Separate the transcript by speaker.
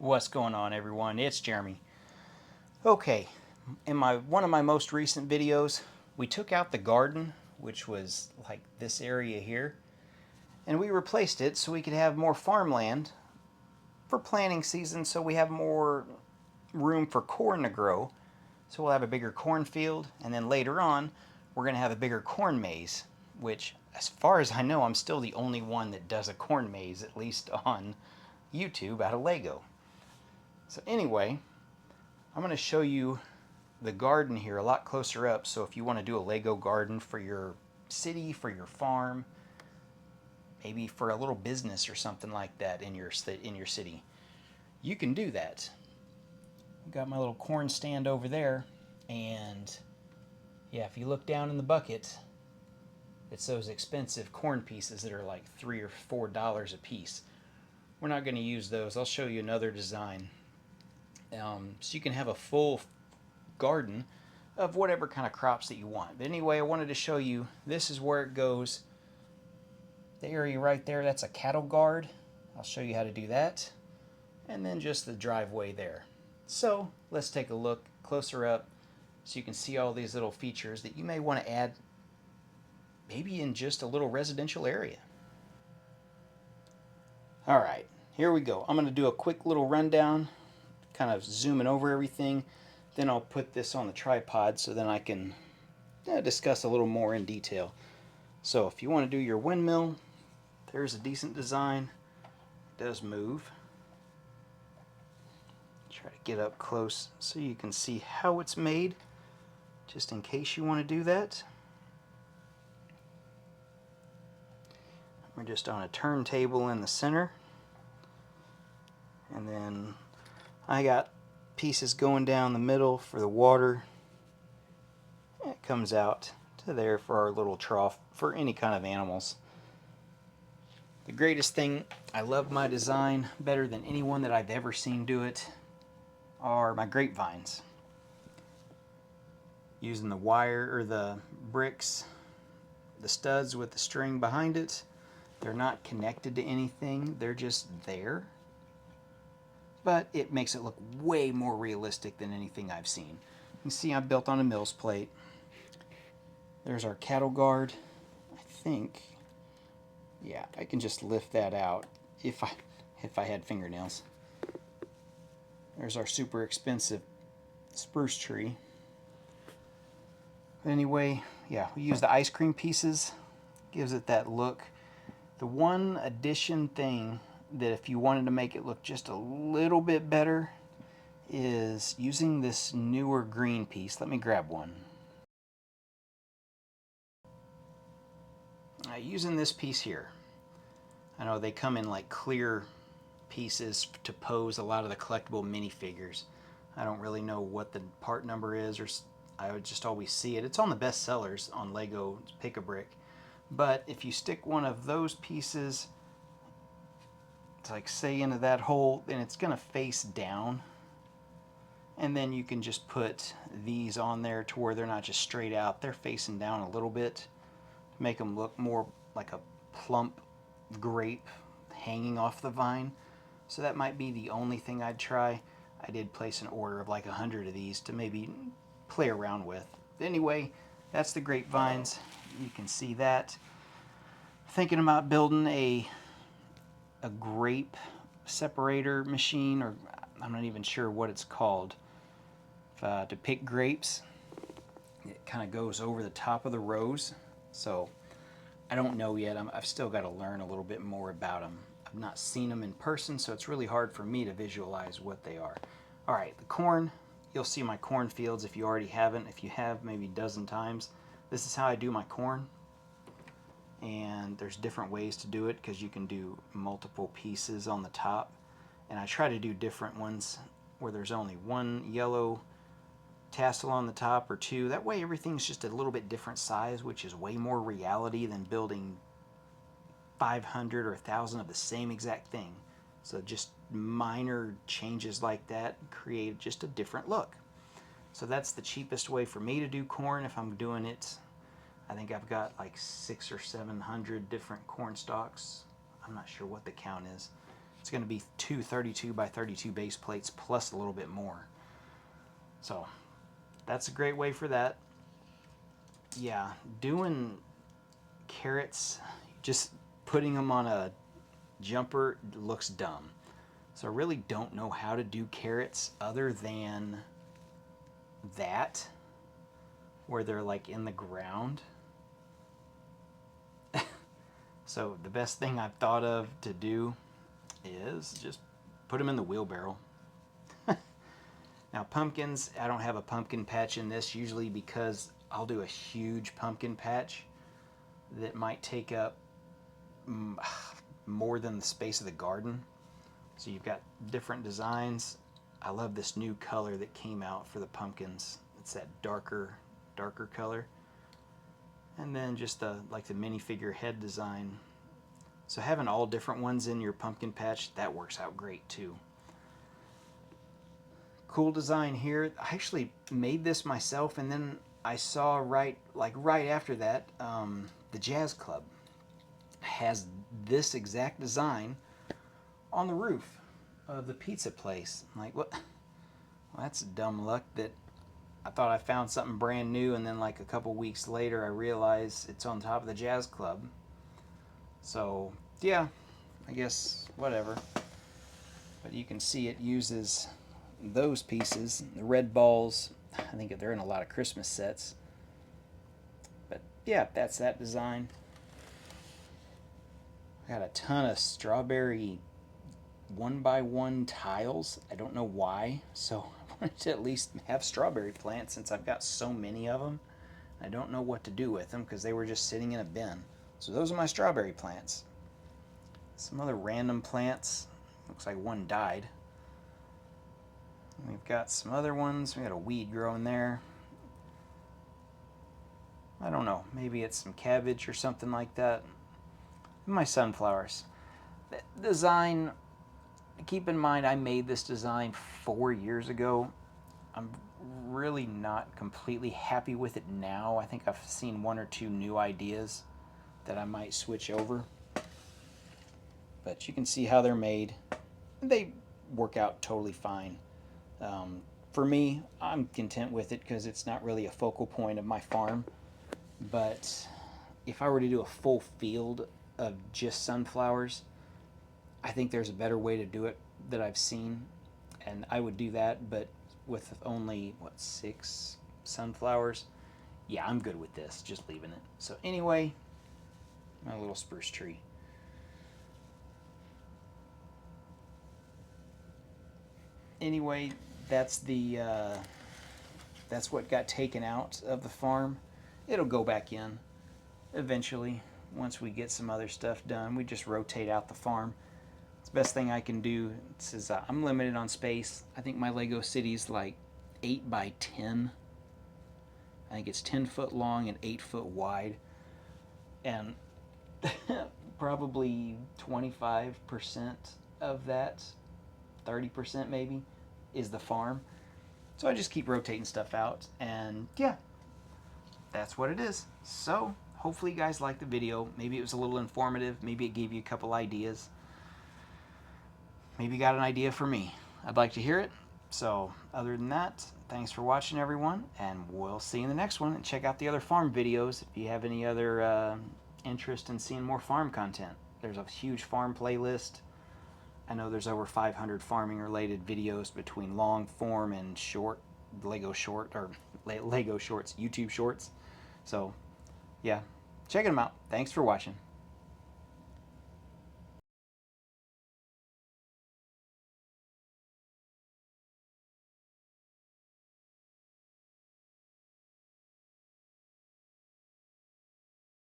Speaker 1: What's going on, everyone? It's Jeremy. Okay, in one of my most recent videos, we took out the garden, which was like this area here, and we replaced it so we could have more farmland for planting season, so we have more room for corn to grow. So we'll have a bigger cornfield, and then later on, we're going to have a bigger corn maze, which, as far as I know, I'm still the only one that does a corn maze, at least on YouTube, out of Lego. So anyway, I'm going to show you the garden here a lot closer up. So if you want to do a Lego garden for your city, for your farm, maybe for a little business or something like that in your city, you can do that. I've got my little corn stand over there, and yeah, if you look down in the bucket, it's those expensive corn pieces that are like $3 or $4 a piece. We're not going to use those. I'll show you another design. So you can have a full garden of whatever kind of crops that you want. But anyway, I wanted to show you, this is where it goes. The area right there, that's a cattle guard. I'll show you how to do that. And then just the driveway there. So let's take a look closer up so you can see all these little features that you may want to add maybe in just a little residential area. All right, here we go. I'm going to do a quick little rundown, kind of zooming over everything. Then I'll put this on the tripod so then I can discuss a little more in detail. So if you want to do your windmill, there's a decent design. It does move. Try to get up close so you can see how it's made, just in case you want to do that. We're just on a turntable in the center. And then I got pieces going down the middle for the water. It comes out to there for our little trough for any kind of animals. The greatest thing, I love my design better than anyone that I've ever seen do it, are my grapevines. Using the wire or the bricks, the studs with the string behind it. They're not connected to anything, they're just there. But it makes it look way more realistic than anything I've seen. You can see I'm built on a mill's plate. There's our cattle guard. I think, yeah, I can just lift that out if I had fingernails. There's our super expensive spruce tree. But anyway, yeah, we use the ice cream pieces. Gives it that look. The one addition thing that if you wanted to make it look just a little bit better is using this newer green piece. Let me grab one. Using this piece here. I know they come in like clear pieces to pose a lot of the collectible minifigures. I don't really know what the part number is, or I would just always see it. It's on the best sellers on Lego Pick-a-Brick. But if you stick one of those pieces, it's like say into that hole, then it's gonna face down, and then you can just put these on there to where they're not just straight out, they're facing down a little bit to make them look more like a plump grape hanging off the vine. So that might be the only thing I'd try. I did place an order of like 100 of these to maybe play around with. But anyway, that's the grapevines. You can see that. Thinking about building a grape separator machine, or I'm not even sure what it's called, to pick grapes. It kind of goes over the top of the rows, so I don't know yet. I've still got to learn a little bit more about them. I've not seen them in person, so it's really hard for me to visualize what they are. All right, the corn, you'll see my cornfields if you already haven't. If you have, maybe a dozen times. This is how I do my corn. And there's different ways to do it because you can do multiple pieces on the top, and I try to do different ones where there's only one yellow tassel on the top or two. That way everything's just a little bit different size, which is way more reality than building 500 or 1,000 of the same exact thing. So just minor changes like that create just a different look. So that's the cheapest way for me to do corn if I'm doing it. I think I've got like 600 or 700 different corn stalks. I'm not sure what the count is. It's going to be two 32 by 32 base plates plus a little bit more. So that's a great way for that. Yeah, doing carrots, just putting them on a jumper looks dumb. So I really don't know how to do carrots other than that, where they're like in the ground. So the best thing I've thought of to do is just put them in the wheelbarrow. Now pumpkins, I don't have a pumpkin patch in this usually because I'll do a huge pumpkin patch that might take up more than the space of the garden. So you've got different designs. I love this new color that came out for the pumpkins. It's that darker color. And then just the minifigure head design. So having all different ones in your pumpkin patch, that works out great too. Cool design here. I actually made this myself, and then I saw right after that, the Jazz Club has this exact design on the roof of the pizza place. I'm like, what? Well, that's dumb luck that I thought I found something brand new, and then like a couple weeks later I realized it's on top of the Jazz Club. So yeah, I guess whatever. But you can see it uses those pieces, the red balls. I think they're in a lot of Christmas sets. But yeah, that's that design. I got a ton of strawberry 1x1 tiles. I don't know why, so I wanted to at least have strawberry plants since I've got so many of them. I don't know what to do with them because they were just sitting in a bin. So those are my strawberry plants. Some other random plants. Looks like one died. We've got some other ones. We got a weed growing there. I don't know. Maybe it's some cabbage or something like that. My sunflowers. The design, keep in mind I made this design 4 years ago. I'm really not completely happy with it now. I think I've seen one or two new ideas that I might switch over. But you can see how they're made. They work out totally fine. For me, I'm content with it because it's not really a focal point of my farm. But if I were to do a full field of just sunflowers, I think there's a better way to do it that I've seen, and I would do that. But with only 6 sunflowers, yeah, I'm good with this, just leaving it. So anyway, my little spruce tree. Anyway, that's what got taken out of the farm. It'll go back in eventually once we get some other stuff done. We just rotate out the farm. It's the best thing I can do. Is I'm limited on space. I think my Lego city's like 8 by 10. I think it's 10 foot long and 8 foot wide, and probably 25% of that, 30% maybe, is the farm. So I just keep rotating stuff out, and yeah, that's what it is. So hopefully you guys liked the video. Maybe it was a little informative. Maybe it gave you a couple ideas. Maybe you got an idea for me. I'd like to hear it. So other than that, thanks for watching, everyone, and we'll see you in the next one. And check out the other farm videos if you have any other interest in seeing more farm content. There's a huge farm playlist. I know there's over 500 farming related videos between long form and short, Lego Shorts, YouTube Shorts. So yeah, check them out. Thanks for watching.